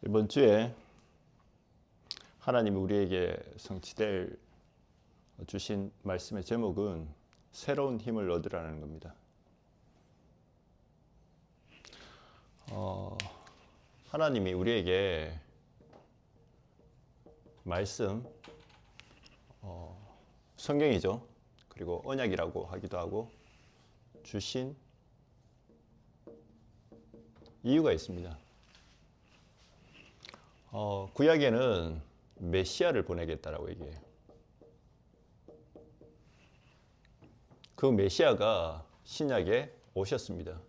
이번 주에 하나님이 우리에게 성취될 주신 말씀의 제목은 새로운 힘을 얻으라는 겁니다. 하나님이 우리에게 말씀, 성경이죠. 그리고 언약이라고 하기도 하고 주신 이유가 있습니다. 구약에는 메시아를 보내겠다라고 얘기해요. 그 메시아가 신약에 오셨습니다.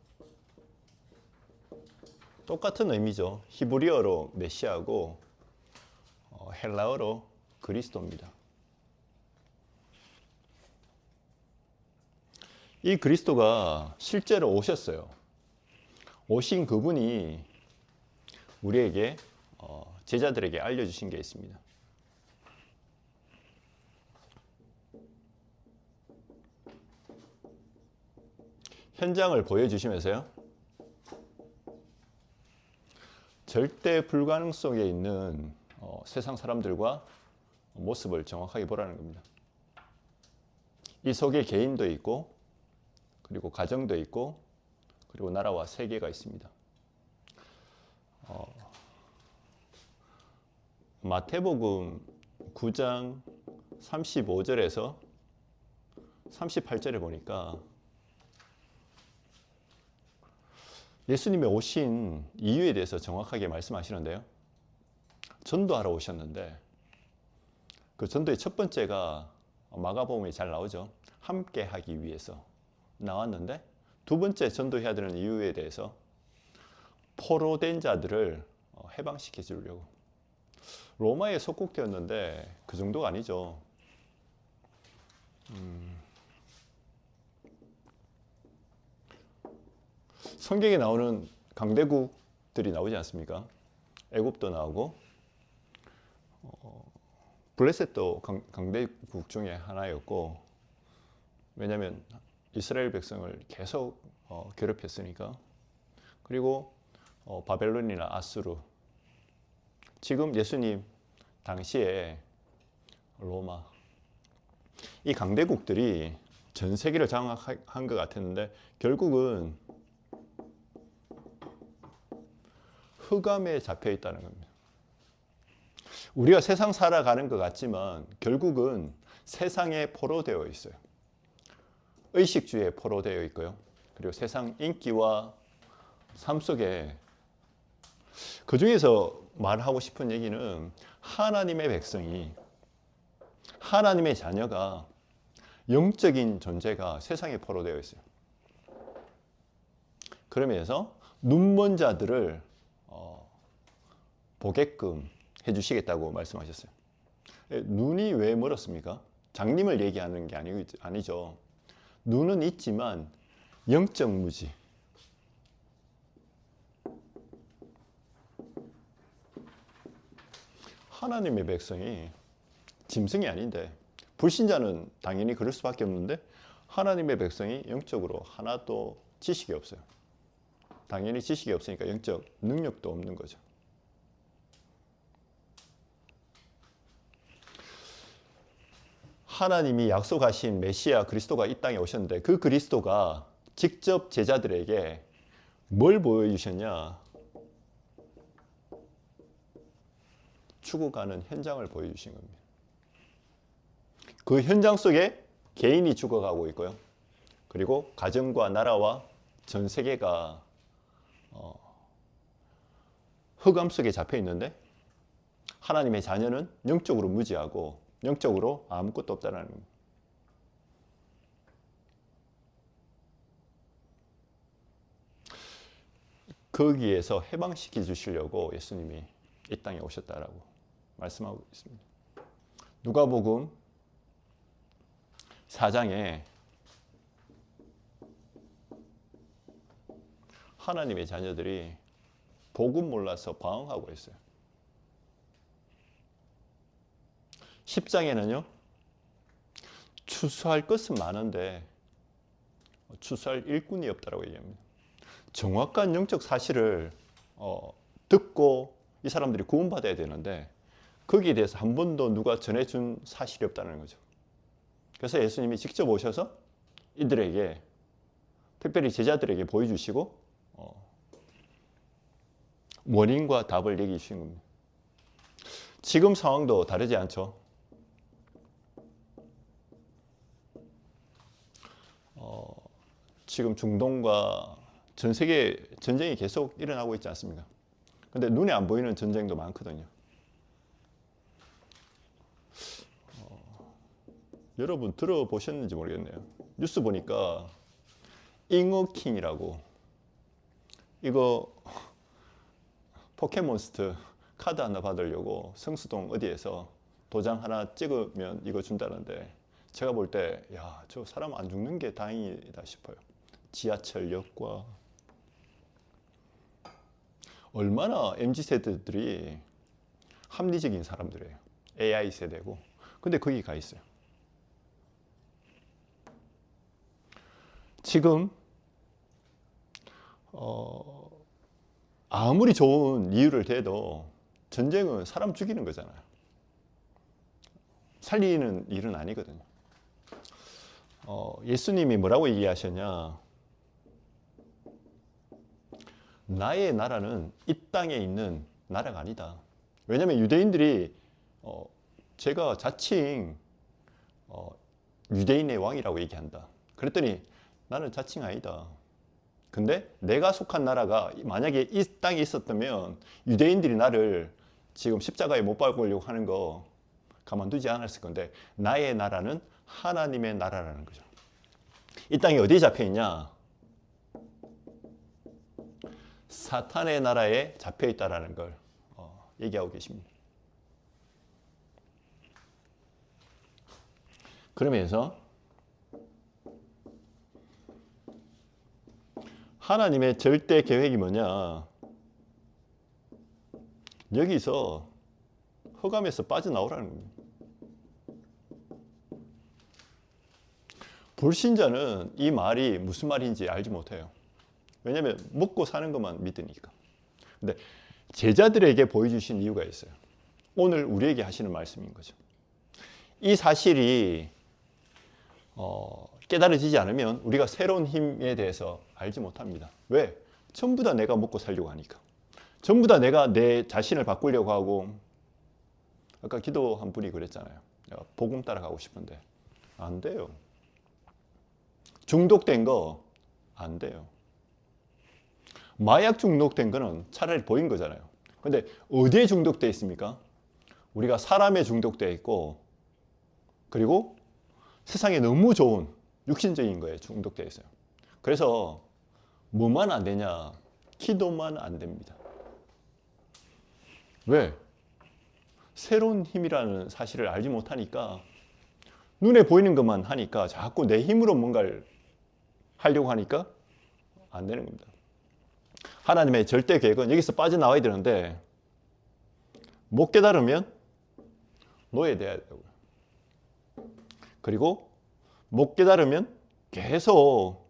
똑같은 의미죠. 히브리어로 메시아고 헬라어로 그리스도입니다. 이 그리스도가 실제로 오셨어요. 오신 그분이 우리에게 제자들에게 알려주신 게 있습니다. 현장을 보여주시면서요, 절대 불가능 속에 있는 세상 사람들과 모습을 정확하게 보라는 겁니다. 이 속에 개인도 있고, 그리고 가정도 있고, 그리고 나라와 세계가 있습니다. 마태복음 9장 35절에서 38절에 보니까 예수님이 오신 이유에 대해서 정확하게 말씀하시는데요. 전도하러 오셨는데 그 전도의 첫 번째가 마가복음에 잘 나오죠. 함께 하기 위해서 나왔는데, 두 번째 전도해야 되는 이유에 대해서 포로된 자들을 해방시켜 주려고. 로마에 속국되었는데 그 정도가 아니죠. 성경에 나오는 강대국들이 나오지 않습니까? 애굽도 나오고 블레셋도 강대국 중에 하나였고, 왜냐하면 이스라엘 백성을 계속 괴롭혔으니까. 그리고 바벨론이나 아수르, 지금 예수님 당시에 로마, 이 강대국들이 전 세계를 장악한 것 같았는데 결국은 흑암에 잡혀 있다는 겁니다. 우리가 세상 살아가는 것 같지만 결국은 세상에 포로되어 있어요. 의식주의에 포로되어 있고요. 그리고 세상 인기와 삶 속에, 그 중에서 말하고 싶은 얘기는 하나님의 백성이, 하나님의 자녀가, 영적인 존재가 세상에 포로되어 있어요. 그러면서 눈먼 자들을 보게끔 해주시겠다고 말씀하셨어요. 눈이 왜 멀었습니까? 장님을 얘기하는 게 아니죠. 눈은 있지만 영적 무지. 하나님의 백성이 짐승이 아닌데, 불신자는 당연히 그럴 수밖에 없는데 하나님의 백성이 영적으로 하나도 지식이 없어요. 당연히 지식이 없으니까 영적 능력도 없는 거죠. 하나님이 약속하신 메시아 그리스도가 이 땅에 오셨는데 그 그리스도가 직접 제자들에게 뭘 보여주셨냐? 죽어가는 현장을 보여주신 겁니다. 그 현장 속에 개인이 죽어가고 있고요. 그리고 가정과 나라와 전 세계가 흑암 속에 잡혀 있는데 하나님의 자녀는 영적으로 무지하고 영적으로 아무것도 없다는 겁니다. 거기에서 해방시켜 주시려고 예수님이 이 땅에 오셨다라고 말씀하고 있습니다. 누가복음 4장에 하나님의 자녀들이 복음 몰라서 방황하고 있어요. 10장에는요, 추수할 것은 많은데 추수할 일꾼이 없다라고 얘기합니다. 정확한 영적 사실을 듣고 이 사람들이 구원받아야 되는데 거기에 대해서 한 번도 누가 전해준 사실이 없다는 거죠. 그래서 예수님이 직접 오셔서 이들에게, 특별히 제자들에게 보여주시고 원인과 답을 얘기해 주신 겁니다. 지금 상황도 다르지 않죠. 지금 중동과 전 세계 전쟁이 계속 일어나고 있지 않습니까? 근데 눈에 안 보이는 전쟁도 많거든요. 여러분 들어보셨는지 모르겠네요. 뉴스 보니까 잉어킹이라고, 이거 포켓몬스터 카드 하나 받으려고 성수동 어디에서 도장 하나 찍으면 이거 준다는데, 제가 볼 때 야, 저 사람 안 죽는 게 다행이다 싶어요. 지하철역과 얼마나 MZ세대들이 합리적인 사람들이에요. AI 세대고. 근데 거기 가 있어요. 지금 아무리 좋은 이유를 대도 전쟁은 사람 죽이는 거잖아요. 살리는 일은 아니거든요. 예수님이 뭐라고 얘기하셨냐? 나의 나라는 이 땅에 있는 나라가 아니다. 왜냐하면 유대인들이 제가 자칭 유대인의 왕이라고 얘기한다. 그랬더니 나는 자칭 아니다. 근데 내가 속한 나라가 만약에 이 땅에 있었다면 유대인들이 나를 지금 십자가에 못 박으려고 하는 거 가만두지 않았을 건데, 나의 나라는 하나님의 나라라는 거죠. 이 땅이 어디에 잡혀 있냐? 사탄의 나라에 잡혀 있다라는 걸 얘기하고 계십니다. 그러면서 하나님의 절대 계획이 뭐냐? 여기서 흑암에서 빠져나오라는 겁니다. 불신자는 이 말이 무슨 말인지 알지 못해요. 왜냐하면 먹고 사는 것만 믿으니까. 근데 제자들에게 보여주신 이유가 있어요. 오늘 우리에게 하시는 말씀인 거죠. 이 사실이 깨달아지지 않으면 우리가 새로운 힘에 대해서 알지 못합니다. 왜? 전부 다 내가 먹고 살려고 하니까. 전부 다 내가 내 자신을 바꾸려고 하고, 아까 기도한 분이 그랬잖아요. 내가 복음 따라가고 싶은데 안 돼요. 중독된 거 안 돼요. 마약 중독된 거는 차라리 보인 거잖아요. 근데 어디에 중독돼 있습니까? 우리가 사람에 중독돼 있고, 그리고 세상에 너무 좋은 육신적인 거에 중독돼 있어요. 그래서 뭐만 안 되냐? 기도만 안 됩니다. 왜? 새로운 힘이라는 사실을 알지 못하니까, 눈에 보이는 것만 하니까 자꾸 내 힘으로 뭔가를 하려고 하니까 안 되는 겁니다. 하나님의 절대 계획은 여기서 빠져나와야 되는데, 못 깨달으면 노예돼야 되고요. 그리고 못 깨달으면 계속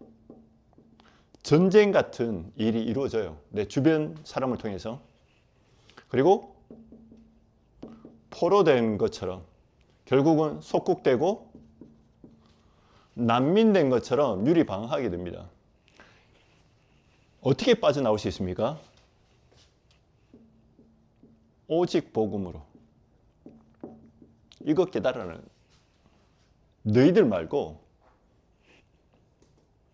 전쟁 같은 일이 이루어져요. 내 주변 사람을 통해서. 그리고 포로된 것처럼 결국은 속국되고 난민된 것처럼 유리방황하게 됩니다. 어떻게 빠져나올 수 있습니까? 오직 복음으로. 이거 깨달으는, 너희들 말고,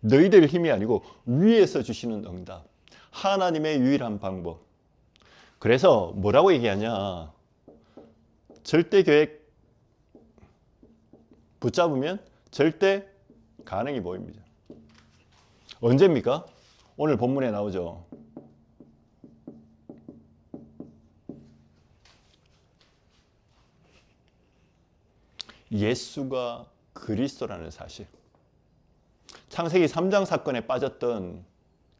너희들 힘이 아니고 위에서 주시는 응답, 하나님의 유일한 방법. 그래서 뭐라고 얘기하냐? 절대 계획 붙잡으면 절대 가능이 보입니다. 언제입니까? 오늘 본문에 나오죠. 예수가 그리스도라는 사실. 창세기 3장 사건에 빠졌던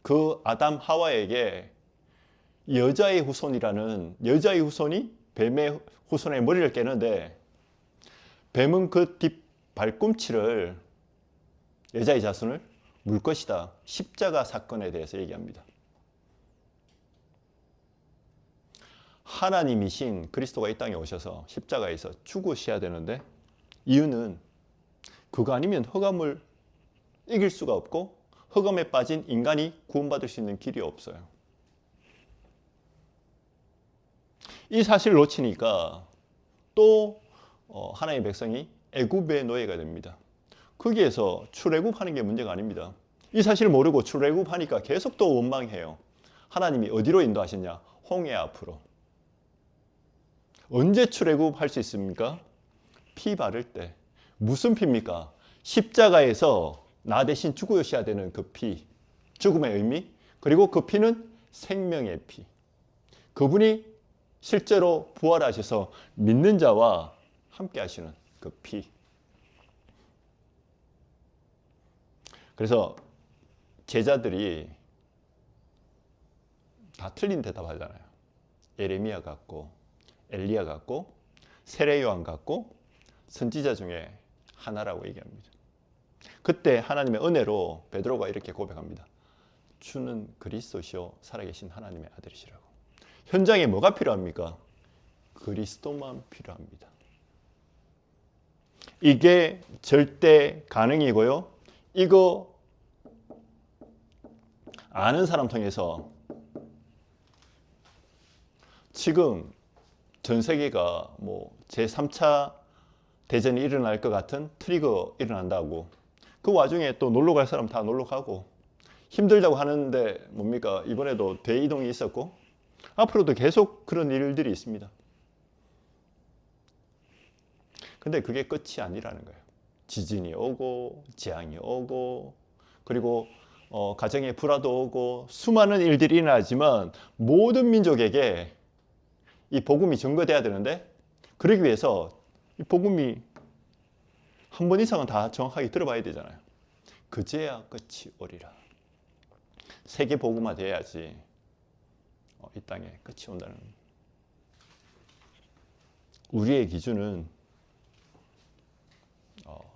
그 아담 하와에게 여자의 후손이라는, 여자의 후손이 뱀의 후손의 머리를 깨는데, 뱀은 그 뒷 발꿈치를, 여자의 자손을 물 것이다. 십자가 사건에 대해서 얘기합니다. 하나님이신 그리스도가 이 땅에 오셔서 십자가에서 죽으셔야 되는데, 이유는 그거 아니면 흑암을 이길 수가 없고 흑암에 빠진 인간이 구원받을 수 있는 길이 없어요. 이 사실을 놓치니까 또 하나님의 백성이 애굽의 노예가 됩니다. 거기에서 출애굽하는 게 문제가 아닙니다. 이 사실을 모르고 출애굽하니까 계속 또 원망해요. 하나님이 어디로 인도하셨냐? 홍해 앞으로. 언제 출애굽할 수 있습니까? 피 바를 때. 무슨 피입니까? 십자가에서 나 대신 죽으셔야 되는 그 피. 죽음의 의미. 그리고 그 피는 생명의 피. 그분이 실제로 부활하셔서 믿는 자와 함께 하시는 그 피. 그래서 제자들이 다 틀린 대답하잖아요. 예레미야 같고 엘리야 같고 세례 요한 같고 선지자 중에 하나라고 얘기합니다. 그때 하나님의 은혜로 베드로가 이렇게 고백합니다. 주는 그리스도시요 살아계신 하나님의 아들이시라고. 현장에 뭐가 필요합니까? 그리스도만 필요합니다. 이게 절대 가능이고요. 이거 아는 사람 통해서 지금 전 세계가 뭐 제3차 대전이 일어날 것 같은 트리거 일어난다고, 그 와중에 또 놀러 갈 사람 다 놀러 가고, 힘들다고 하는데 뭡니까? 이번에도 대이동이 있었고 앞으로도 계속 그런 일들이 있습니다. 근데 그게 끝이 아니라는 거예요. 지진이 오고 재앙이 오고 그리고 가정에 불화도 오고 수많은 일들이 일어나지만 모든 민족에게 이 복음이 전거돼야 되는데, 그러기 위해서 이 복음이 한 번 이상은 다 정확하게 들어봐야 되잖아요. 그제야 끝이 오리라. 세계 복음화 돼야지 이 땅에 끝이 온다는 겁니다. 우리의 기준은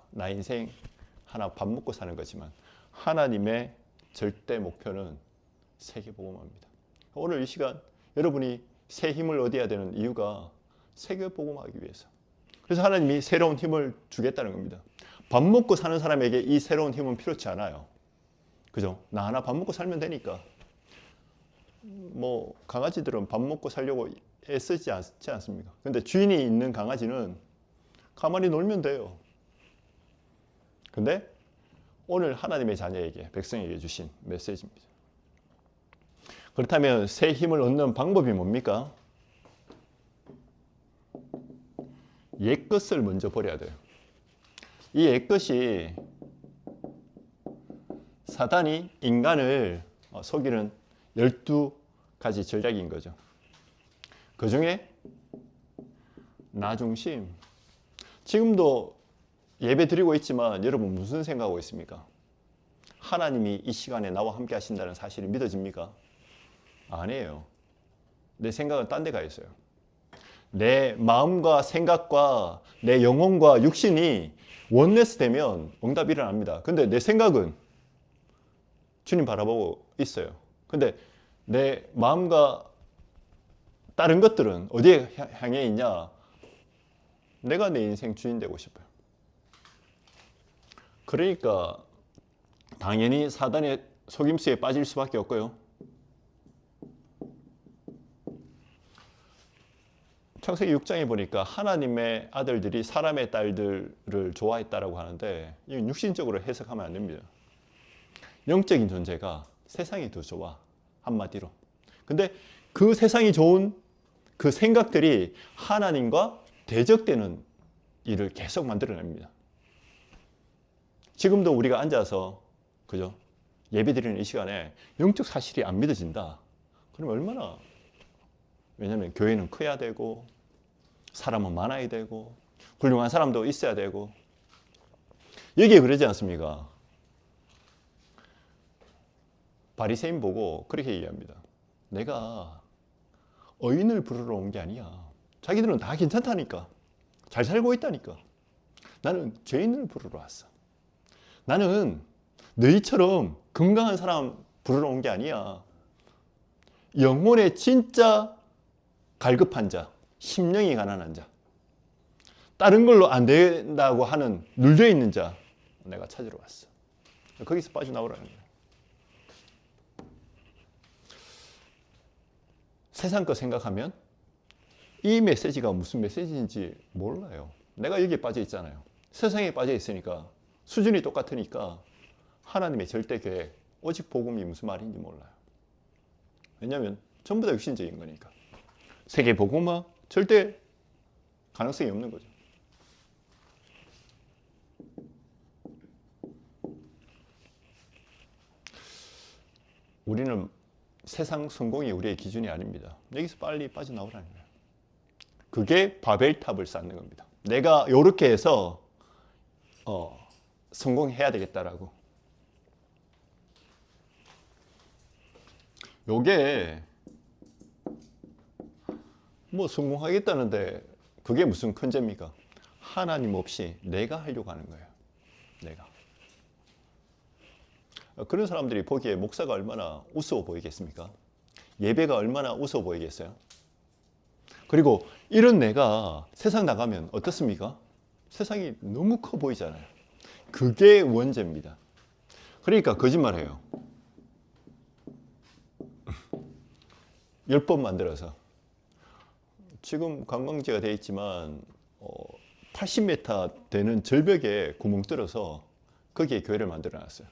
나 인생 하나 밥 먹고 사는 거지만 하나님의 절대 목표는 세계 복음화입니다. 오늘 이 시간 여러분이 새 힘을 얻어야 되는 이유가 세계 복음화하기 위해서. 그래서 하나님이 새로운 힘을 주겠다는 겁니다. 밥 먹고 사는 사람에게 이 새로운 힘은 필요치 않아요. 그죠? 나 하나 밥 먹고 살면 되니까. 뭐 강아지들은 밥 먹고 살려고 애쓰지 않지 않습니까? 근데 주인이 있는 강아지는 가만히 놀면 돼요. 근데 오늘 하나님의 자녀에게, 백성에게 주신 메시지입니다. 그렇다면 새 힘을 얻는 방법이 뭡니까? 옛것을 먼저 버려야 돼요. 이 옛것이 사단이 인간을 속이는 12가지 전략인 거죠. 그 중에 나 중심. 지금도 예배 드리고 있지만 여러분 무슨 생각하고 있습니까? 하나님이 이 시간에 나와 함께 하신다는 사실이 믿어집니까? 아니에요. 내 생각은 딴 데 가 있어요. 내 마음과 생각과 내 영혼과 육신이 원네스 되면 응답이 일어납니다. 근데 내 생각은 주님 바라보고 있어요. 근데 내 마음과 다른 것들은 어디에 향해 있냐? 내가 내 인생 주인 되고 싶어요. 그러니까 당연히 사단의 속임수에 빠질 수밖에 없고요. 창세기 6장에 보니까 하나님의 아들들이 사람의 딸들을 좋아했다라고 하는데 이건 육신적으로 해석하면 안 됩니다. 영적인 존재가 세상이 더 좋아, 한마디로. 근데 그 세상이 좋은 그 생각들이 하나님과 대적되는 일을 계속 만들어냅니다. 지금도 우리가 앉아서 그죠? 예배드리는 이 시간에 영적 사실이 안 믿어진다. 그럼 얼마나, 왜냐하면 교회는 커야 되고 사람은 많아야 되고 훌륭한 사람도 있어야 되고, 여기에 그러지 않습니까? 바리새인 보고 그렇게 얘기합니다. 내가 의인을 부르러 온 게 아니야. 자기들은 다 괜찮다니까. 잘 살고 있다니까. 나는 죄인을 부르러 왔어. 나는 너희처럼 건강한 사람 부르러 온 게 아니야. 영혼의 진짜 갈급한 자, 심령이 가난한 자, 다른 걸로 안 된다고 하는 눌려있는 자, 내가 찾으러 왔어. 거기서 빠져나오라는 거예요. 세상 거 생각하면 이 메시지가 무슨 메시지인지 몰라요. 내가 여기에 빠져 있잖아요. 세상에 빠져 있으니까 수준이 똑같으니까 하나님의 절대 계획, 오직 복음이 무슨 말인지 몰라요. 왜냐하면 전부 다 육신적인 거니까. 세계 복음화 절대 가능성이 없는 거죠. 우리는 세상 성공이 우리의 기준이 아닙니다. 여기서 빨리 빠져나오라는 거예요. 그게 바벨탑을 쌓는 겁니다. 내가 이렇게 해서 성공해야 되겠다라고. 요게 뭐 성공하겠다는데 그게 무슨 큰 죄입니까? 하나님 없이 내가 하려고 하는 거예요. 내가. 그런 사람들이 보기에 목사가 얼마나 우스워 보이겠습니까? 예배가 얼마나 우스워 보이겠어요? 그리고 이런 내가 세상 나가면 어떻습니까? 세상이 너무 커 보이잖아요. 그게 원죄입니다. 그러니까 거짓말해요. 10번 만들어서. 지금 관광지가 되어 있지만 80m 되는 절벽에 구멍 뚫어서 거기에 교회를 만들어 놨어요.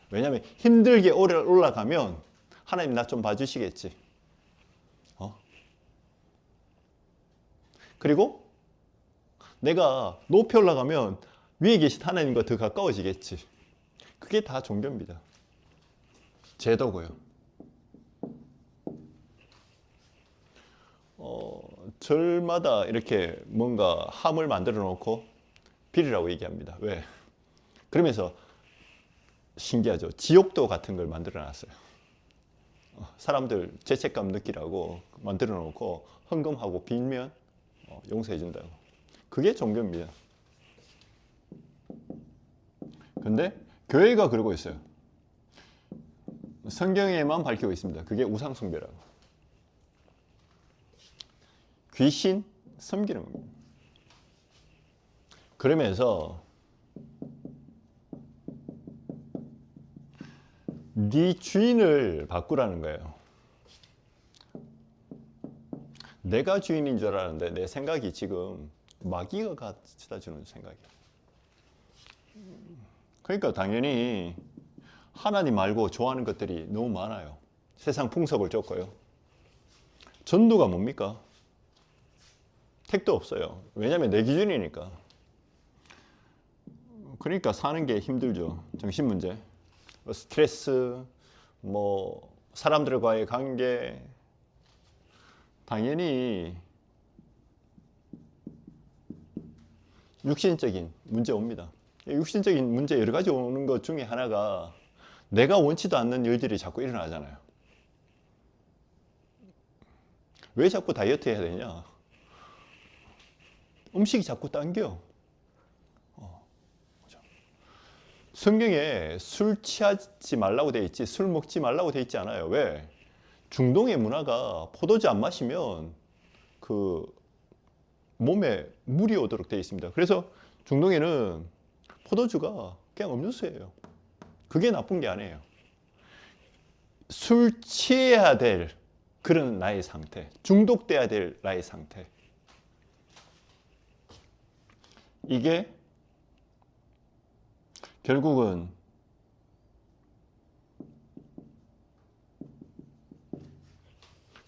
왜냐하면 힘들게 올라가면 하나님 나 좀 봐주시겠지. 그리고 내가 높이 올라가면 위에 계신 하나님과 더 가까워지겠지. 그게 다 종교입니다. 제도고요. 절마다 이렇게 뭔가 함을 만들어 놓고 비리라고 얘기합니다. 왜? 그러면서 신기하죠. 지옥도 같은 걸 만들어 놨어요. 사람들 죄책감 느끼라고 만들어 놓고 헌금하고 빌면 용서해 준다고. 그게 종교입니다. 근데 교회가 그러고 있어요. 성경에만 밝히고 있습니다. 그게 우상 숭배라고. 귀신 섬기는 겁니다. 그러면서 네 주인을 바꾸라는 거예요. 내가 주인인 줄 알았는데 내 생각이 지금 마귀가 가져다 주는 생각이에요. 그러니까 당연히 하나님 말고 좋아하는 것들이 너무 많아요. 세상 풍속을 쫓고요. 전도가 뭡니까? 택도 없어요. 왜냐하면 내 기준이니까. 그러니까 사는 게 힘들죠. 정신 문제, 스트레스, 뭐 사람들과의 관계, 당연히 육신적인 문제 옵니다. 육신적인 문제 여러 가지 오는 것 중에 하나가 내가 원치도 않는 일들이 자꾸 일어나잖아요. 왜 자꾸 다이어트 해야 되냐? 음식이 자꾸 당겨. 성경에 술 취하지 말라고 돼 있지 술 먹지 말라고 돼 있지 않아요. 왜? 중동의 문화가 포도주 안 마시면 그 몸에 물이 오도록 돼 있습니다. 그래서 중동에는 포도주가 그냥 음료수예요. 그게 나쁜 게 아니에요. 술 취해야 될 그런 나의 상태, 중독돼야 될 나의 상태. 이게 결국은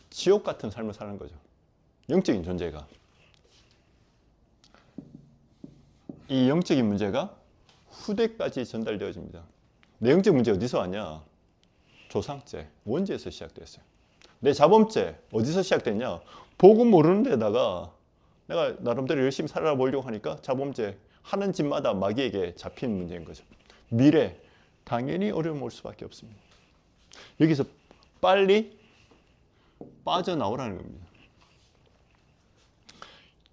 지옥 같은 삶을 사는 거죠. 영적인 존재가. 이 영적인 문제가 후대까지 전달되어집니다. 내 영적 문제 어디서 왔냐? 조상죄, 원죄에서 시작됐어요. 내 자범죄 어디서 시작됐냐? 복음 모르는 데다가 내가 나름대로 열심히 살아보려고 하니까 자범죄 하는 집마다 마귀에게 잡힌 문제인 거죠. 미래 당연히 어려움 올 수밖에 없습니다. 여기서 빨리 빠져나오라는 겁니다.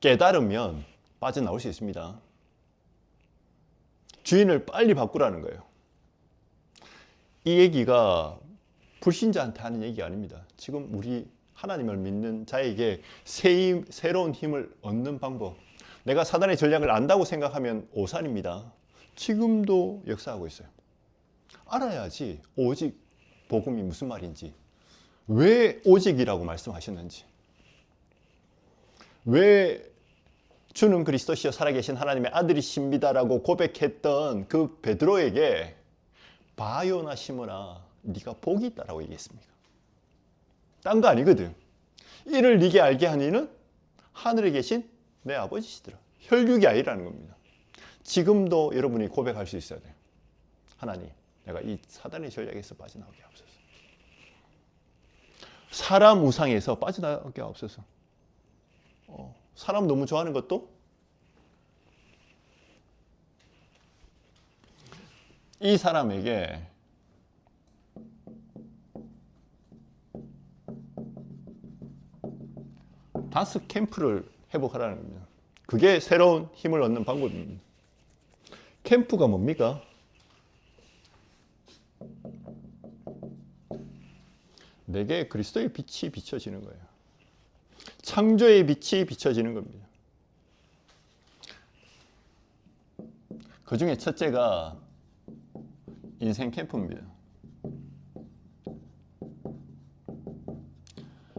깨달으면 빠져나올 수 있습니다. 주인을 빨리 바꾸라는 거예요. 이 얘기가 불신자한테 하는 얘기가 아닙니다. 지금 우리 하나님을 믿는 자에게 새로운 힘을 얻는 방법. 내가 사단의 전략을 안다고 생각하면 오산입니다. 지금도 역사하고 있어요. 알아야지 오직 복음이 무슨 말인지, 왜 오직이라고 말씀하셨는지, 왜 주는 그리스도시여 살아계신 하나님의 아들이십니다라고 고백했던 그 베드로에게 바요나 시므나 네가 복이 있다라고 얘기했습니까? 딴 거 아니거든. 이를 네게 알게 하니는 하늘에 계신 내 아버지시더라. 혈육이 아니라는 겁니다. 지금도 여러분이 고백할 수 있어야 돼요. 하나님, 내가 이 사단의 전략에서 빠져나오게 하옵소서. 사람 우상에서 빠져나오게 하옵소서. 사람 너무 좋아하는 것도 이 사람에게 다스 캠프를 회복하라는 겁니다. 그게 새로운 힘을 얻는 방법입니다. 캠프가 뭡니까? 내게 그리스도의 빛이 비춰지는 거예요. 창조의 빛이 비춰지는 겁니다. 그 중에 첫째가 인생 캠프입니다.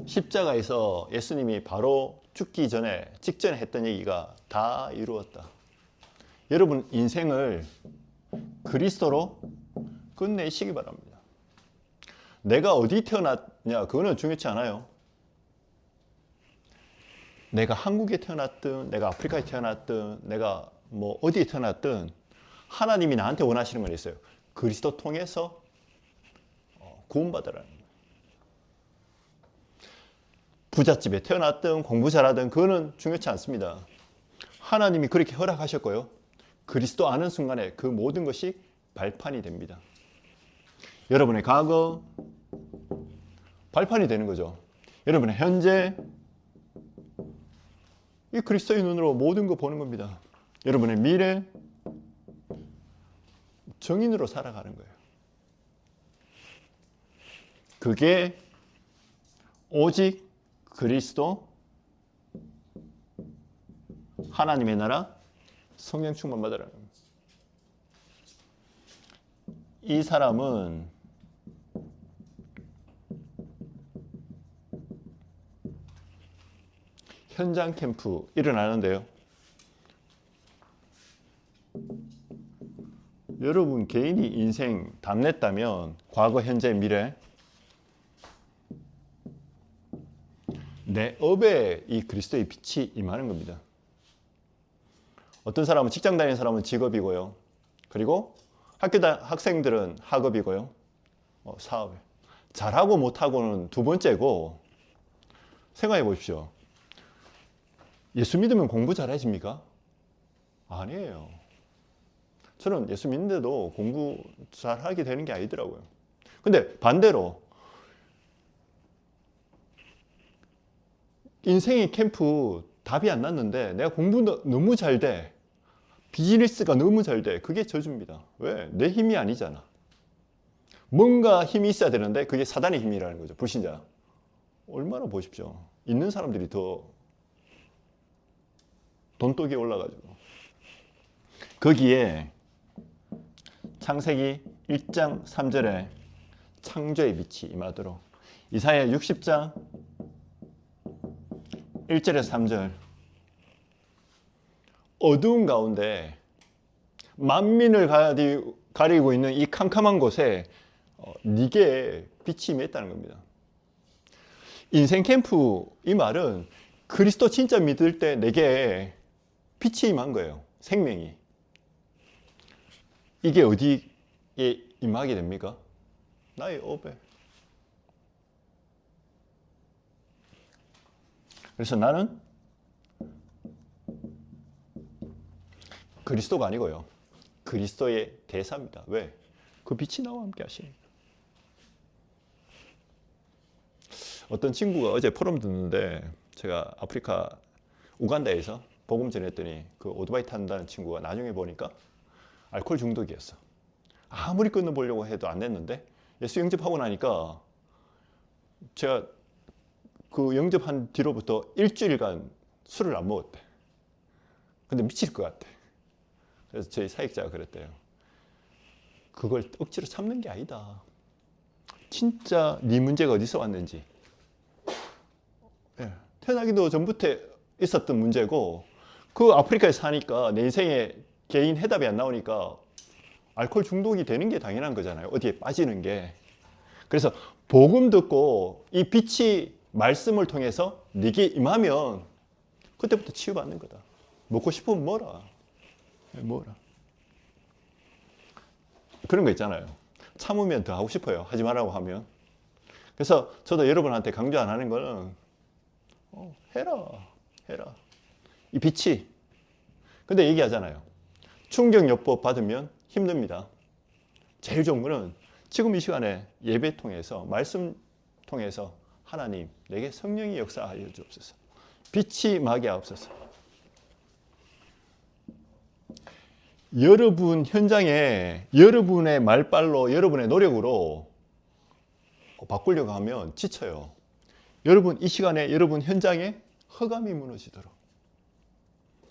십자가에서 예수님이 바로 죽기 전에 직전에 했던 얘기가 다 이루었다. 여러분 인생을 그리스도로 끝내시기 바랍니다. 내가 어디 태어났냐 그거는 중요치 않아요. 내가 한국에 태어났든 내가 아프리카에 태어났든 내가 뭐 어디에 태어났든 하나님이 나한테 원하시는 건 있어요. 그리스도 통해서 구원받으라는 거예요. 부잣집에 태어났든 공부 잘하든 그거는 중요치 않습니다. 하나님이 그렇게 허락하셨고요. 그리스도 아는 순간에 그 모든 것이 발판이 됩니다. 여러분의 과거 발판이 되는 거죠. 여러분의 현재 이 그리스도의 눈으로 모든 거 보는 겁니다. 여러분의 미래 정인으로 살아가는 거예요. 그게 오직 그리스도, 하나님의 나라, 성령 충만 받으라는 겁니다. 이 사람은 현장 캠프 일어나는데요. 여러분 개인이 인생 답냈다면 과거, 현재, 미래 내 업에 이 그리스도의 빛이 임하는 겁니다. 어떤 사람은 직장 다니는 사람은 직업이고요. 그리고 학생들은 학업이고요. 사업에. 잘하고 못하고는 두 번째고 생각해 보십시오. 예수 믿으면 공부 잘해집니까? 아니에요. 저는 예수 믿는데도 공부 잘하게 되는 게 아니더라고요. 근데 반대로 인생의 캠프 답이 안 났는데 내가 공부 너무 잘 돼. 비즈니스가 너무 잘 돼. 그게 저주입니다. 왜? 내 힘이 아니잖아. 뭔가 힘이 있어야 되는데 그게 사단의 힘이라는 거죠. 불신자. 얼마나 보십시오. 있는 사람들이 더 돈독이 올라가지고. 거기에 창세기 1장 3절에 창조의 빛이 임하도록 이사야 60장 1절에서 3절 어두운 가운데 만민을 가리고 있는 이 캄캄한 곳에 네게 빛이 임했다는 겁니다. 인생 캠프 이 말은 그리스도 진짜 믿을 때 내게 빛이 임한 거예요. 생명이. 이게 어디에 임하게 됩니까? 나의 업에. 그래서 나는 그리스도가 아니고요. 그리스도의 대사입니다. 왜? 그 빛이 나와 함께 하시니까. 어떤 친구가 어제 포럼 듣는데 제가 아프리카 우간다에서 복음 전했더니 그 오토바이 탄다는 친구가 나중에 보니까 알코올 중독이었어. 아무리 끊어보려고 해도 안 됐는데 예수 영접하고 나니까 제가 그 영접한 뒤로부터 일주일간 술을 안 먹었대. 근데 미칠 것 같아. 그래서 저희 사역자가 그랬대요. 그걸 억지로 참는 게 아니다. 진짜 네 문제가 어디서 왔는지. 예, 태어나기도 전부터 있었던 문제고, 그 아프리카에 사니까 내 인생에 개인 해답이 안 나오니까 알코올 중독이 되는 게 당연한 거잖아요. 어디에 빠지는 게. 그래서 복음 듣고 이 빛이 말씀을 통해서 네게 임하면 그때부터 치유받는 거다. 먹고 싶으면 먹어라. 먹어라. 그런 거 있잖아요. 참으면 더 하고 싶어요. 하지 말라고 하면. 그래서 저도 여러분한테 강조 안 하는 거는 해라. 이 빛이. 근데 얘기하잖아요. 충격요법 받으면 힘듭니다. 제일 좋은 거는 지금 이 시간에 예배 통해서 말씀 통해서 하나님 내게 성령이 역사하여 주옵소서. 빛이 임하게 하옵소서. 여러분 현장에 여러분의 말빨로 여러분의 노력으로 바꾸려고 하면 지쳐요. 여러분 이 시간에 여러분 현장에 허감이 무너지도록.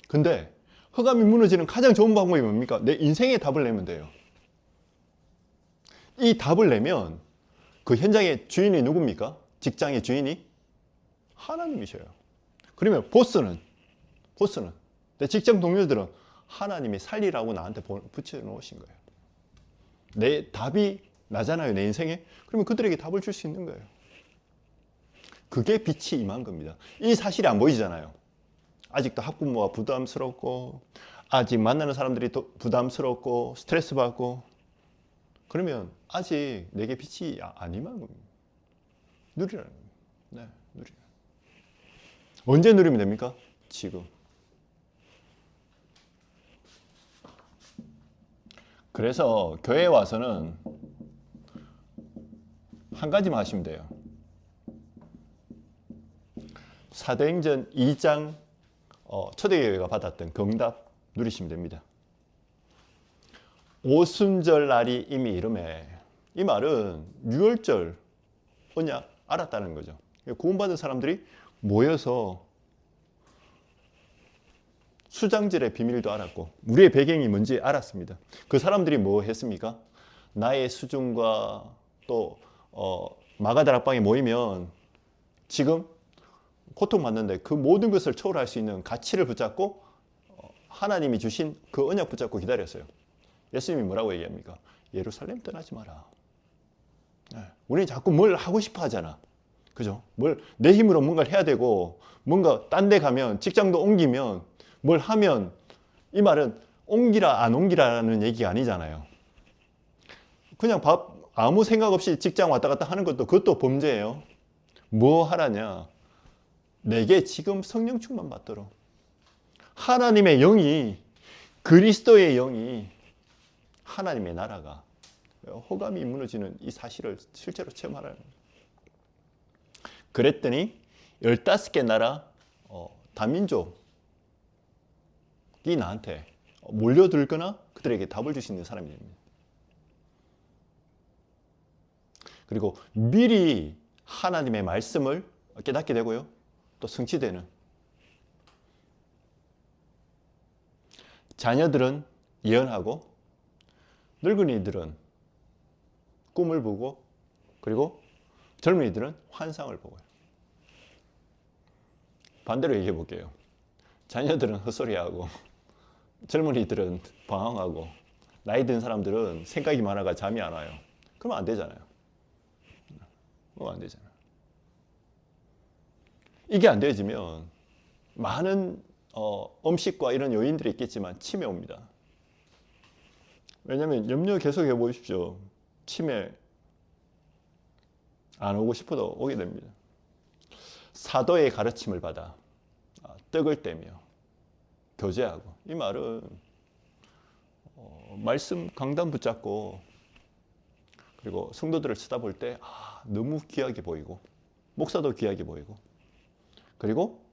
근데 허감이 무너지는 가장 좋은 방법이 뭡니까? 내 인생의 답을 내면 돼요. 이 답을 내면 그 현장의 주인이 누굽니까? 직장의 주인이 하나님이셔요. 그러면 보스는 내 직장 동료들은 하나님이 살리라고 나한테 붙여놓으신 거예요. 내 답이 나잖아요, 내 인생에. 그러면 그들에게 답을 줄 수 있는 거예요. 그게 빛이 임한 겁니다. 이 사실이 안 보이잖아요. 아직도 학부모가 부담스럽고 아직 만나는 사람들이 또 부담스럽고 스트레스 받고 그러면 아직 내게 빛이 안 임한 겁니다. 누리라는 겁니다. 네, 누리라. 언제 누리면 됩니까? 지금. 그래서 교회에 와서는 한 가지만 하시면 돼요. 사도행전 2장 초대교회가 받았던 경답 누리시면 됩니다. 오순절 날이 이미 이름에 이 말은 유월절 언약 알았다는 거죠. 구원받은 사람들이 모여서 수장절의 비밀도 알았고 우리의 배경이 뭔지 알았습니다. 그 사람들이 뭐 했습니까? 나의 수중과 또 마가다락방에 모이면 지금 고통받는데 그 모든 것을 초월할 수 있는 가치를 붙잡고 하나님이 주신 그 언약 붙잡고 기다렸어요. 예수님이 뭐라고 얘기합니까? 예루살렘 떠나지 마라. 우리는 자꾸 뭘 하고 싶어 하잖아. 그죠? 뭘 내 힘으로 뭔가를 해야 되고 뭔가 딴 데 가면 직장도 옮기면 뭘 하면 이 말은 옮기라 안 옮기라는 얘기가 아니잖아요. 그냥 아무 생각 없이 직장 왔다 갔다 하는 것도 그것도 범죄예요. 뭐 하라냐? 내게 지금 성령 충만 받도록 하나님의 영이 그리스도의 영이 하나님의 나라가 호감이 무너지는 이 사실을 실제로 체험하라는 거예요. 그랬더니 15개 나라 다민족이 나한테 몰려들거나 그들에게 답을 줄 수 있는 사람이 됩니다. 그리고 미리 하나님의 말씀을 깨닫게 되고요. 또 성취되는 자녀들은 예언하고 늙은이들은 꿈을 보고 그리고 젊은이들은 환상을 보고요. 반대로 얘기해 볼게요. 자녀들은 헛소리하고 젊은이들은 방황하고 나이 든 사람들은 생각이 많아가 잠이 안 와요. 그러면 안 되잖아요. 그러면 안 되잖아요. 이게 안 되어지면 많은 음식과 이런 요인들이 있겠지만 치매 옵니다. 왜냐하면 염려 계속 해보십시오. 치매 안 오고 싶어도 오게 됩니다. 사도의 가르침을 받아 떡을 떼며 교제하고 이 말은 말씀 강단 붙잡고 그리고 성도들을 쳐다볼 때 너무 귀하게 보이고 목사도 귀하게 보이고 그리고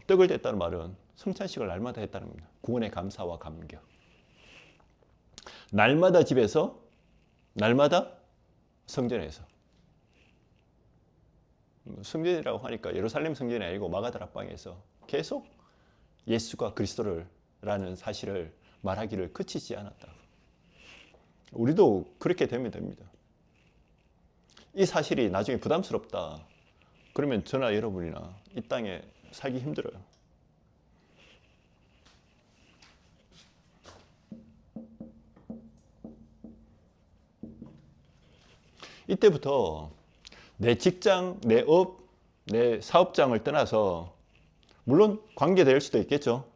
떡을 뗐다는 말은 성찬식을 날마다 했다는 겁니다. 구원의 감사와 감격. 날마다 집에서 날마다 성전에서 성전이라고 하니까 예루살렘 성전이 아니고 마가다락방에서 계속 예수가 그리스도라는 사실을 말하기를 그치지 않았다. 우리도 그렇게 되면 됩니다. 이 사실이 나중에 부담스럽다. 그러면 저나 여러분이나 이 땅에 살기 힘들어요. 이때부터 내 직장, 내 업, 내 사업장을 떠나서 물론 관계될 수도 있겠죠.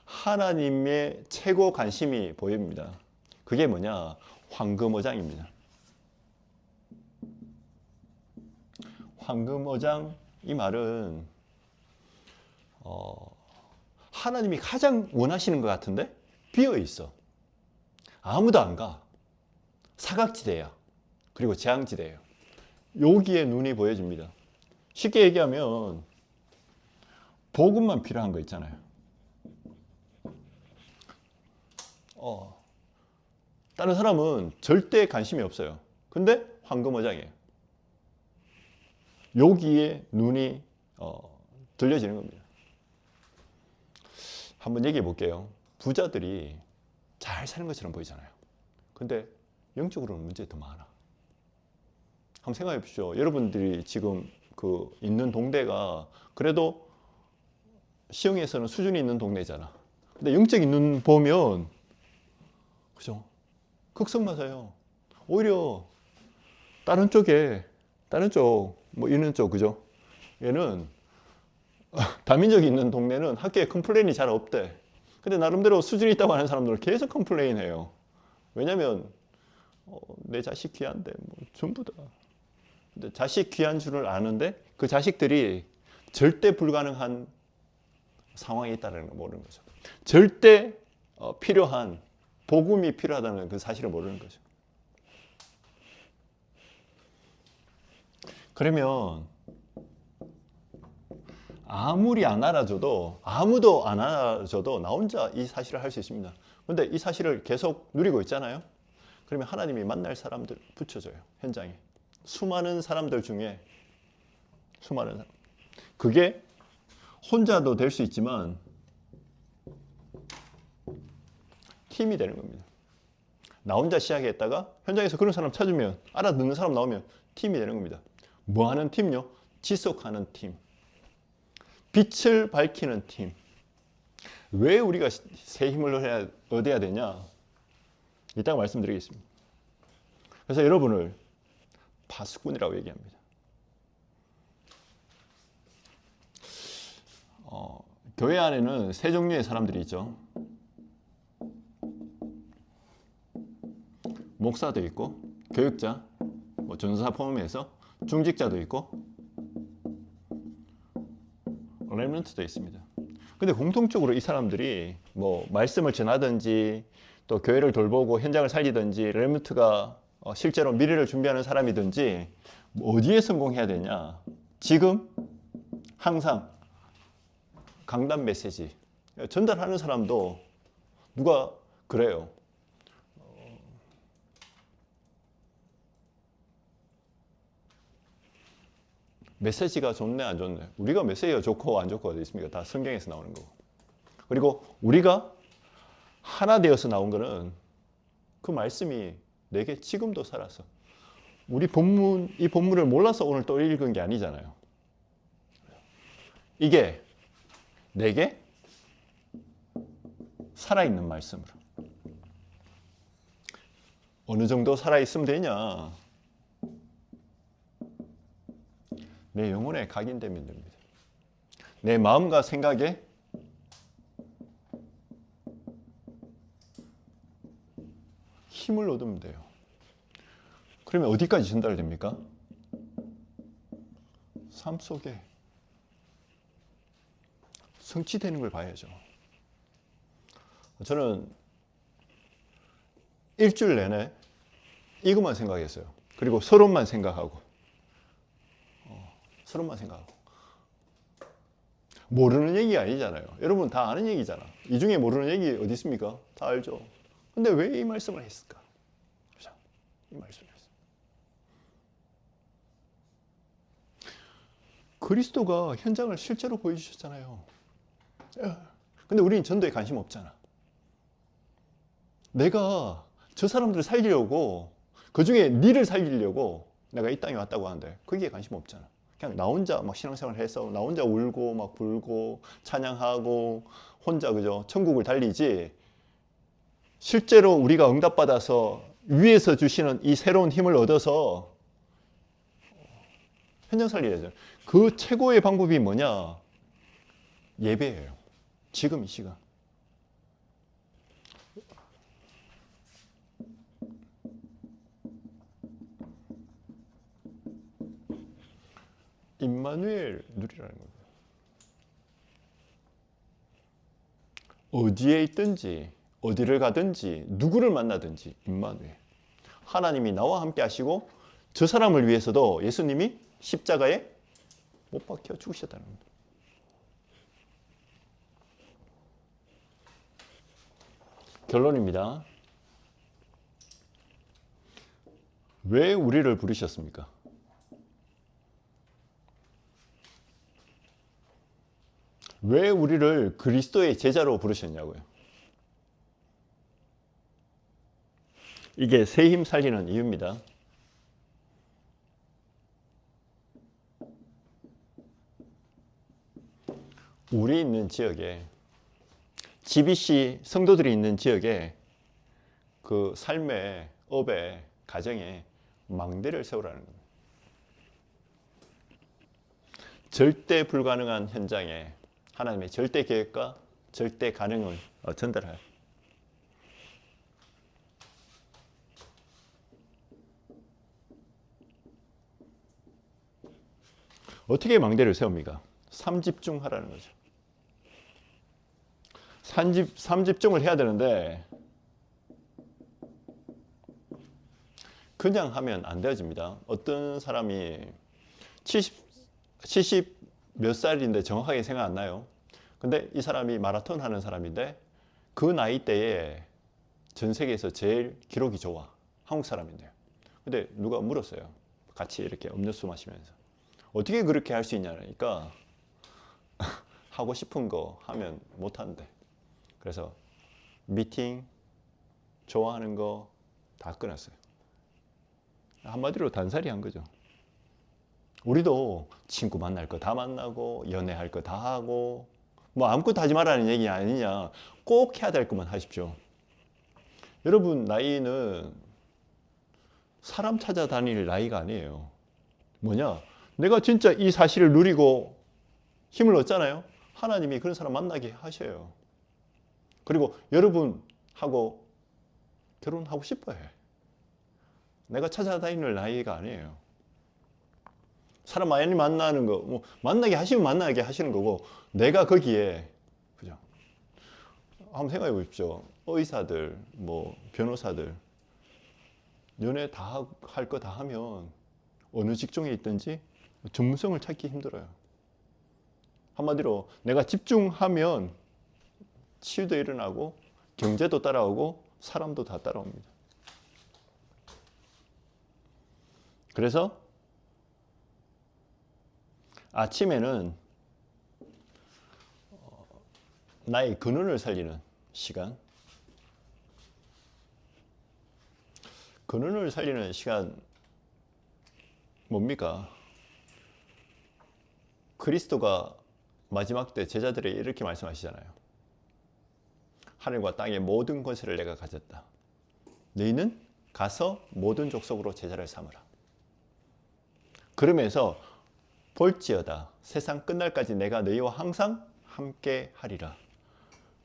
하나님의 최고 관심이 보입니다. 그게 뭐냐? 황금어장입니다. 황금어장 이 말은 하나님이 가장 원하시는 것 같은데 비어 있어. 아무도 안 가. 사각지대야. 그리고 재앙지대예요. 여기에 눈이 보여집니다. 쉽게 얘기하면 복음만 필요한 거 있잖아요. 다른 사람은 절대 관심이 없어요. 근데 황금어장이에요. 여기에 눈이 들려지는 겁니다. 한번 얘기해 볼게요. 부자들이 잘 사는 것처럼 보이잖아요. 근데 영적으로는 문제가 더 많아. 한번 생각해 보십시오. 여러분들이 지금 그 있는 동네가 그래도 시흥에서는 수준이 있는 동네잖아. 근데 영적인 눈 보면 그죠? 극성맞아요. 오히려 다른 쪽 뭐 이런 쪽 그죠? 얘는 다민족이 있는 동네는 학교에 컴플레인이 잘 없대. 근데 나름대로 수준이 있다고 하는 사람들은 계속 컴플레인해요. 왜냐면 내 자식 귀한데 뭐 전부 다. 근데 자식 귀한 줄을 아는데 그 자식들이 절대 불가능한 상황에 있다는 걸 모르는 거죠. 절대 필요한 복음이 필요하다는 그 사실을 모르는 거죠. 그러면 아무리 안 알아줘도 아무도 안 알아줘도 나 혼자 이 사실을 할 수 있습니다. 그런데 이 사실을 계속 누리고 있잖아요. 그러면 하나님이 만날 사람들 붙여줘요. 현장에. 수많은 사람들 중에 수많은 사람. 그게 혼자도 될 수 있지만 팀이 되는 겁니다. 나 혼자 시작했다가 현장에서 그런 사람 찾으면 알아듣는 사람 나오면 팀이 되는 겁니다. 뭐 하는 팀요? 지속하는 팀. 빛을 밝히는 팀. 왜 우리가 새 힘을 얻어야 되냐? 이따가 말씀드리겠습니다. 그래서 여러분을 파수꾼이라고 얘기합니다. 교회 안에는 세 종류의 사람들이 있죠. 목사도 있고, 교육자, 뭐 전도사 포함해서 중직자도 있고, 레몬트도 있습니다. 근데 공통적으로 이 사람들이 뭐 말씀을 전하든지 또 교회를 돌보고 현장을 살리든지 레몬트가 실제로 미래를 준비하는 사람이든지 어디에 성공해야 되냐? 지금 항상 강단 메시지 전달하는 사람도 누가 그래요. 메시지가 좋네 안 좋네. 우리가 메시지가 좋고 안 좋고 어디 있습니까? 다 성경에서 나오는 거고. 그리고 우리가 하나 되어서 나온 거는 그 말씀이 내게 지금도 살아서 우리 본문 이 본문을 몰라서 오늘 또 읽은 게 아니잖아요. 이게 내게 살아있는 말씀으로 어느 정도 살아있으면 되냐? 내 영혼에 각인되면 됩니다. 내 마음과 생각에 힘을 얻으면 돼요. 그러면 어디까지 전달됩니까? 삶 속에 성취되는 걸 봐야죠. 저는 일주일 내내 이것만 생각했어요. 그리고 서론만 생각하고 서론만 생각하고 모르는 얘기가 아니잖아요. 여러분 다 아는 얘기잖아. 이 중에 모르는 얘기 어디 있습니까? 다 알죠. 근데 왜 이 말씀을 했을까? 그렇죠? 이 말씀을 했어요. 그리스도가 현장을 실제로 보여주셨잖아요. 근데 우리는 전도에 관심 없잖아. 내가 저 사람들을 살리려고, 그 중에 니를 살리려고 내가 이 땅에 왔다고 하는데 거기에 관심 없잖아. 그냥 나 혼자 막 신앙생활 해서 나 혼자 울고 막 불고 찬양하고 혼자 그죠 천국을 달리지, 실제로 우리가 응답받아서 위에서 주시는 이 새로운 힘을 얻어서 현장 살리야죠. 그 최고의 방법이 뭐냐? 예배예요. 지금 이 시간. 임마누엘 누리라는 거예요. 어디에 있든지 어디를 가든지 누구를 만나든지 임마누엘. 하나님이 나와 함께 하시고 저 사람을 위해서도 예수님이 십자가에 못 박혀 죽으셨다는 겁니다. 결론입니다. 왜 우리를 부르셨습니까? 왜 우리를 그리스도의 제자로 부르셨냐고요. 이게 새 힘 살리는 이유입니다. 우리 있는 지역에, GBC 성도들이 있는 지역에 그 삶의, 업의, 가정에 망대를 세우라는 겁니다. 절대 불가능한 현장에 하나님의 절대 계획과 절대 가능을 전달할. 어떻게 망대를 세웁니까? 삼집중하라는 거죠. 삼집중을 해야 되는데 그냥 하면 안 되어집니다. 어떤 사람이 70 몇 살인데 정확하게 생각 안 나요. 근데 이 사람이 마라톤 하는 사람인데 그 나이대에 전 세계에서 제일 기록이 좋아. 한국 사람인데요. 근데 누가 물었어요. 같이 이렇게 음료수 마시면서. 어떻게 그렇게 할 수 있냐니까 하고 싶은 거 하면 못 한대. 그래서 미팅, 좋아하는 거 다 끊었어요. 한마디로 단살이 한 거죠. 우리도 친구 만날 거 다 만나고 연애할 거 다 하고 뭐 아무것도 하지 말라는 얘기 아니냐. 꼭 해야 될 것만 하십시오. 여러분 나이는 사람 찾아다닐 나이가 아니에요. 뭐냐? 내가 진짜 이 사실을 누리고 힘을 얻잖아요. 하나님이 그런 사람 만나게 하셔요. 그리고 여러분하고 결혼하고 싶어 해. 내가 찾아다니는 나이가 아니에요. 사람 많이 만나는 거, 뭐 만나게 하시면 만나게 하시는 거고, 내가 거기에, 그죠? 한번 생각해 보십시오. 의사들, 뭐 변호사들, 연애 다 할 거 다 하면 어느 직종에 있든지 전문성을 찾기 힘들어요. 한마디로 내가 집중하면 치유도 일어나고 경제도 따라오고 사람도 다 따라옵니다. 그래서 아침에는 나의 근원을 살리는 시간, 근원을 살리는 시간 뭡니까? 그리스도가 마지막 때 제자들에게 이렇게 말씀하시잖아요. 하늘과 땅의 모든 권세를 내가 가졌다. 너희는 가서 모든 족속으로 제자를 삼으라. 그러면서 볼지어다 세상 끝날까지 내가 너희와 항상 함께 하리라.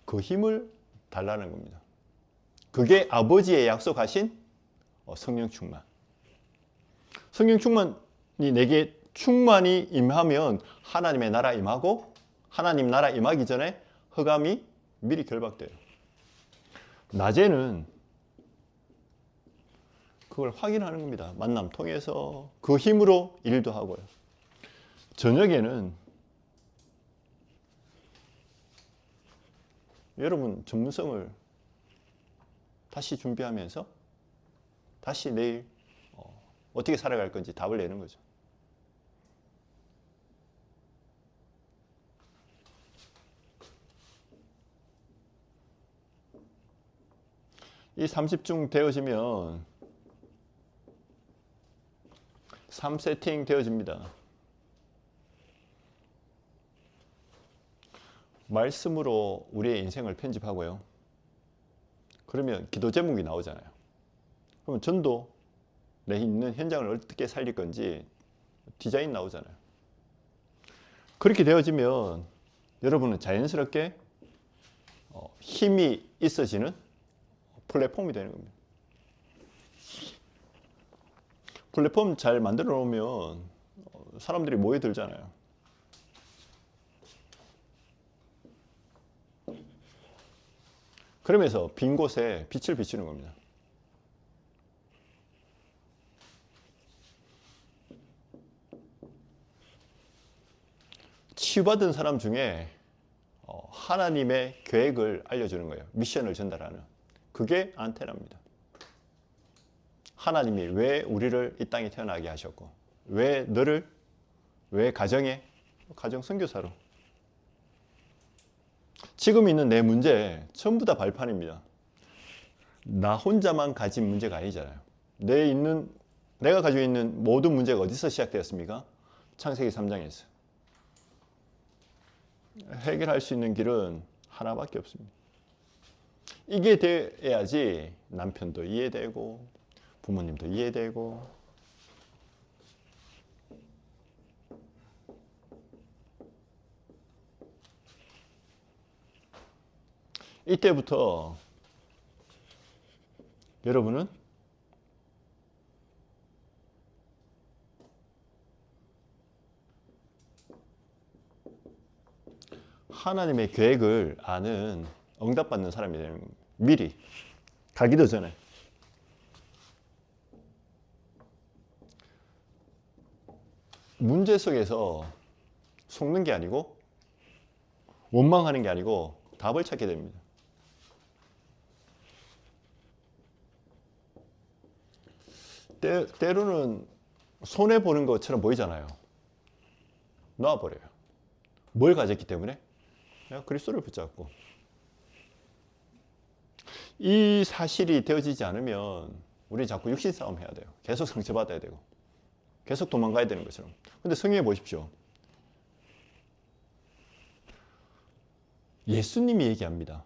그 힘을 달라는 겁니다. 그게 아버지의 약속하신 성령 충만. 성령 충만이 내게 충만히 임하면 하나님의 나라 임하고, 하나님 나라 임하기 전에 흑암이 미리 결박돼요. 낮에는 그걸 확인하는 겁니다. 만남 통해서 그 힘으로 일도 하고요. 저녁에는 여러분 전문성을 다시 준비하면서 다시 내일 어떻게 살아갈 건지 답을 내는 거죠. 이 30중 되어지면 3세팅 되어집니다. 말씀으로 우리의 인생을 편집하고요. 그러면 기도 제목이 나오잖아요. 그러면 전도 내 있는 현장을 어떻게 살릴 건지 디자인 나오잖아요. 그렇게 되어지면 여러분은 자연스럽게 힘이 있어지는 플랫폼이 되는 겁니다. 플랫폼 잘 만들어 놓으면 사람들이 모여들잖아요. 그러면서 빈 곳에 빛을 비추는 겁니다. 치유받은 사람 중에 하나님의 계획을 알려주는 거예요. 미션을 전달하는. 그게 안테나입니다. 하나님이 왜 우리를 이 땅에 태어나게 하셨고, 왜 너를, 왜 가정 선교사로. 지금 있는 내 문제 전부 다 발판입니다. 나 혼자만 가진 문제가 아니잖아요. 내가 가지고 있는 모든 문제가 어디서 시작되었습니까? 창세기 3장에서. 해결할 수 있는 길은 하나밖에 없습니다. 이게 돼야지 남편도 이해되고 부모님도 이해되고 이때부터 여러분은 하나님의 계획을 아는 응답받는 사람이 되는 겁니다. 미리 가기도 전에. 문제 속에서 속는 게 아니고 원망하는 게 아니고 답을 찾게 됩니다. 때로는 손해보는 것처럼 보이잖아요. 놔버려요. 뭘 가졌기 때문에? 내가 그리스도를 붙잡고. 이 사실이 되어지지 않으면 우리 자꾸 육신 싸움 해야 돼요. 계속 상처받아야 되고 계속 도망가야 되는 것처럼. 근데 성경에 보십시오. 예수님이 얘기합니다.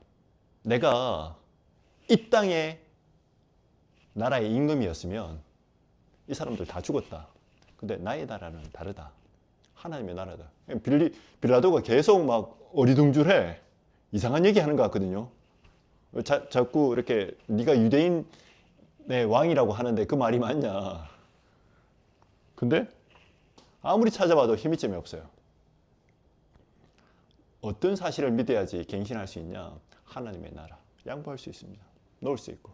내가 이 땅의 나라의 임금이었으면 이 사람들 다 죽었다. 근데 나의 나라는 다르다. 하나님의 나라다. 빌라도가 계속 막 어리둥절해. 이상한 얘기 하는 것 같거든요. 자꾸 이렇게 네가 유대인의 왕이라고 하는데 그 말이 맞냐. 근데 아무리 찾아봐도 힘이점이 없어요. 어떤 사실을 믿어야지 갱신할 수 있냐? 하나님의 나라. 양보할 수 있습니다. 놓을 수 있고.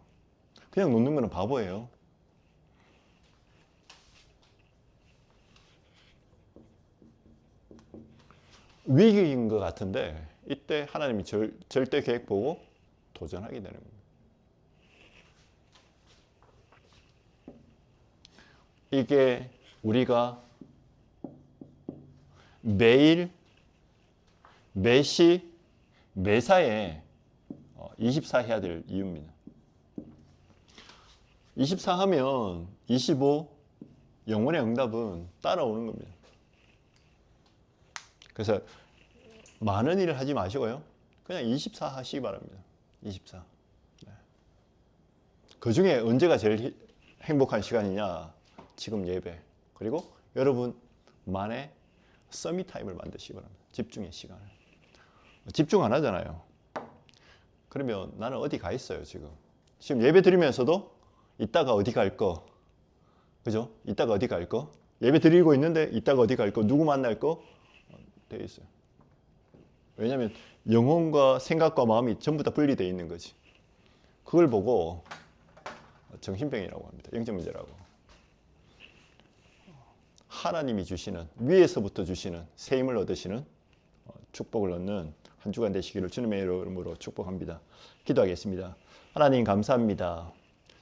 그냥 놓는 거는 바보예요. 위기인 것 같은데 이때 하나님이 절대 계획 보고 도전하게 되는 겁니다. 이게 우리가 매일, 매시, 매사에 24 해야 될 이유입니다. 24 하면 25, 영혼의 응답은 따라오는 겁니다. 그래서 많은 일을 하지 마시고요. 그냥 24 하시기 바랍니다. 24. 네. 그 중에 언제가 제일 행복한 시간이냐? 지금 예배. 그리고 여러분만의 서밋 타임을 만드시기 바랍니다. 집중의 시간을. 집중 안 하잖아요. 그러면 나는 어디 가 있어요, 지금. 지금 예배 드리면서도 이따가 어디 갈 거. 그죠? 이따가 어디 갈 거. 예배 드리고 있는데 이따가 어디 갈 거. 누구 만날 거. 되어 있어요. 왜냐하면 영혼과 생각과 마음이 전부 다 분리되어 있는 거지. 그걸 보고 정신병이라고 합니다. 영적 문제라고. 하나님이 주시는, 위에서부터 주시는 새 힘을 얻으시는 축복을 얻는 한 주간 되시기를 주님의 이름으로 축복합니다. 기도하겠습니다. 하나님 감사합니다.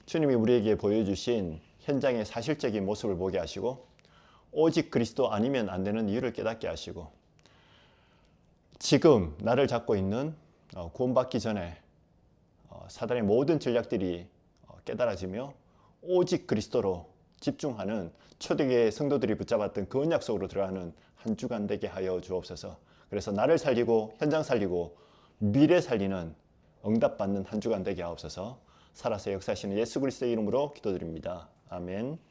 주님이 우리에게 보여주신 현장의 사실적인 모습을 보게 하시고 오직 그리스도 아니면 안 되는 이유를 깨닫게 하시고 지금 나를 잡고 있는 구원받기 전에 사단의 모든 전략들이 깨달아지며 오직 그리스도로 집중하는 초대교회 성도들이 붙잡았던 그 언약 속으로 들어가는 한 주간 되게 하여 주옵소서. 그래서 나를 살리고 현장 살리고 미래 살리는 응답받는 한 주간 되게 하옵소서. 살아서 역사하시는 예수 그리스도의 이름으로 기도드립니다. 아멘.